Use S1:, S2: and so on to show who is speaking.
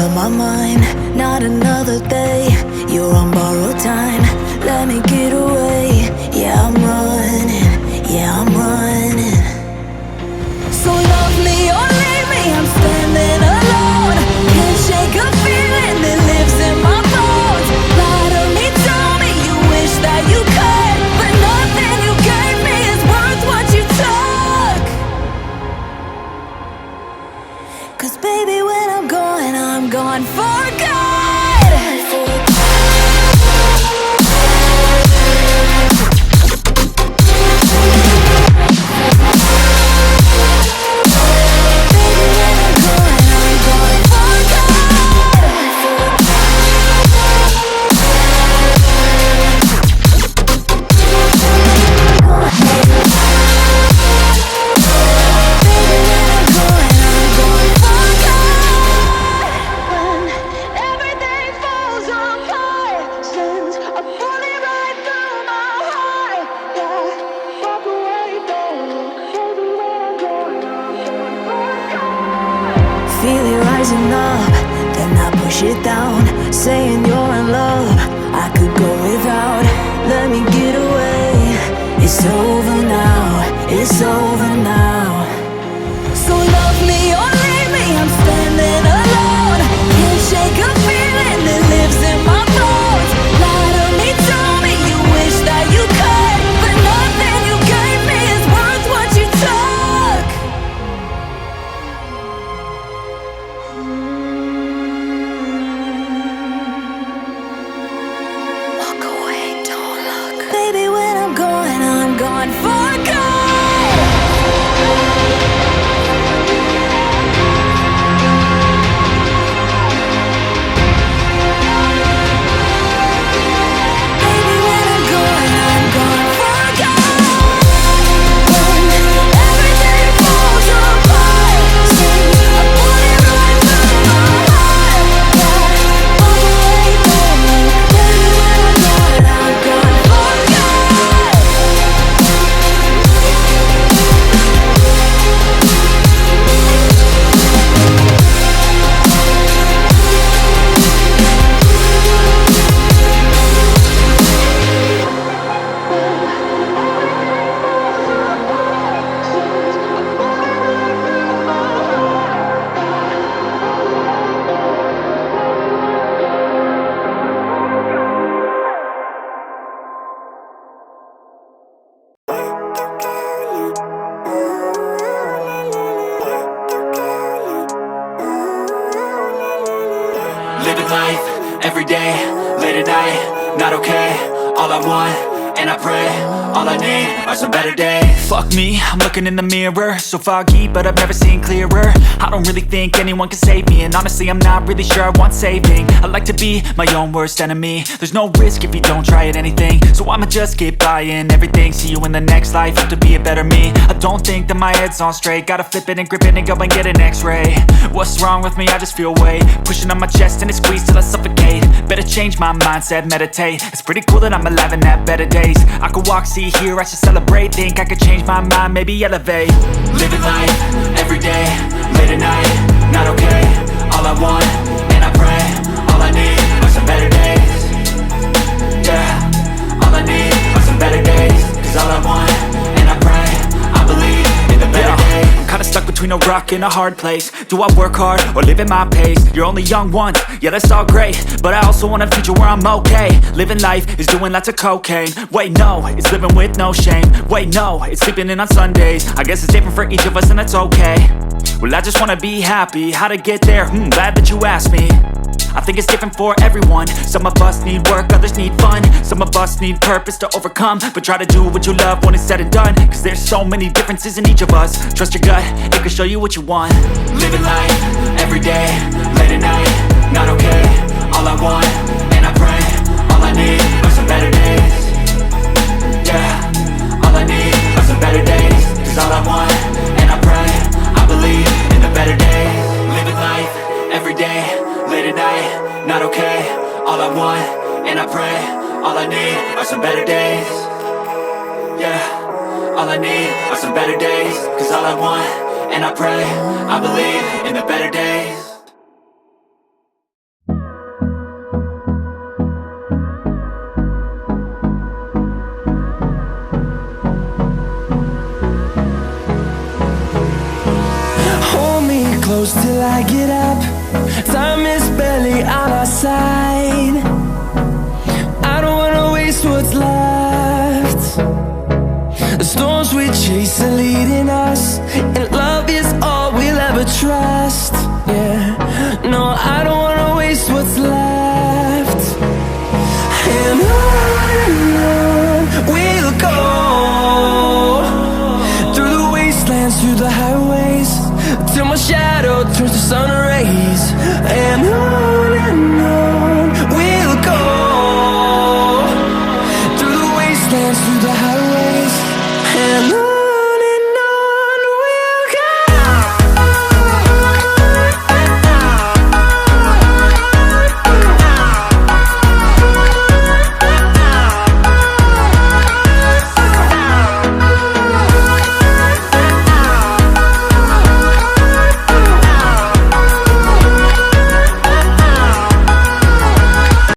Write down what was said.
S1: of my mind, not another day. You're on borrowed time, let me get away. Yeah, I'm running, yeah, I'm running. So love me or leave me, I'm standing alone. Can't shake a feeling that lives in my bones. Lie to me, tell me you wish that you could, but nothing you gave me is worth what you took. 'Cause baby, when I'm gone for good. Feel it rising up, then I push it down, saying you're in love, I could go without. Let me get away. It's over now, it's over now. So love me or leave me, I'm standing alone. Can't shake a feeling that lives in my bones. Lie to me, tell me you wish that you could, but nothing you gave me is worth what you took. Walk away, don't look. Baby, when I'm gone for good.
S2: Living life, every day, late at night, not okay. All I want, and I pray, all I need are some better days. Fuck me, I'm looking in the mirror, so foggy, but I've never seen clearer. I don't really think anyone can save me, and honestly I'm not really sure I want saving. I like to be my own worst enemy. There's no risk if you don't try at anything, so I'ma just keep buying everything. See you in the next life, have to be a better me. I don't think that my head's on straight, gotta flip it and grip it and go and get an x-ray. What's wrong with me? I just feel weight pushing on my chest and it squeezes till I suffocate. Better change my mindset, meditate. It's pretty cool that I'm alive and have better days. I could walk, see, hear, I should celebrate. Think I could change my mind, maybe elevate. Living life, every day, late at night, not okay. All I want, and I pray, all I need are some better days. Yeah, all I need are some better days. Cause all I want, and I pray, I believe in the better days. I'm kinda stuck between a rock and a hard place. Do I work hard or live at my pace? You're only young once, yeah that's all great, but I also want a future where I'm okay. Living life is doing lots of cocaine. Wait no, it's living with no shame. Wait no, it's sleeping in on Sundays. I guess it's different for each of us and that's okay. Well I just wanna be happy, how to get there? Glad that you asked me. I think it's different for everyone. Some of us need work, others need fun. Some of us need purpose to overcome. But try to do what you love when it's said and done, cause there's so many differences in each of us. Trust your gut, it can show you what you want. Living life, every day, late at night, not okay. All I want, and I pray, all I need are some better days. Yeah, all I need are some better days. Cause all I want, and I pray, I believe in the better days. Living life, every day, late at night, not okay. All I want, and I pray, all I need are some better days. Yeah, all I need are some better days. Cause all I want, and I pray, I believe in the better days.
S1: close till I get up. Time is barely on our side. I don't wanna waste what's left. The storms we chase are leading us, and love is all we'll ever trust. Yeah, no, I don't wanna waste what's left. And on we'll go, through the wastelands, through the highways, till my shadow turns to sun rays. And on we'll go, through the wastelands, through the highways, and on.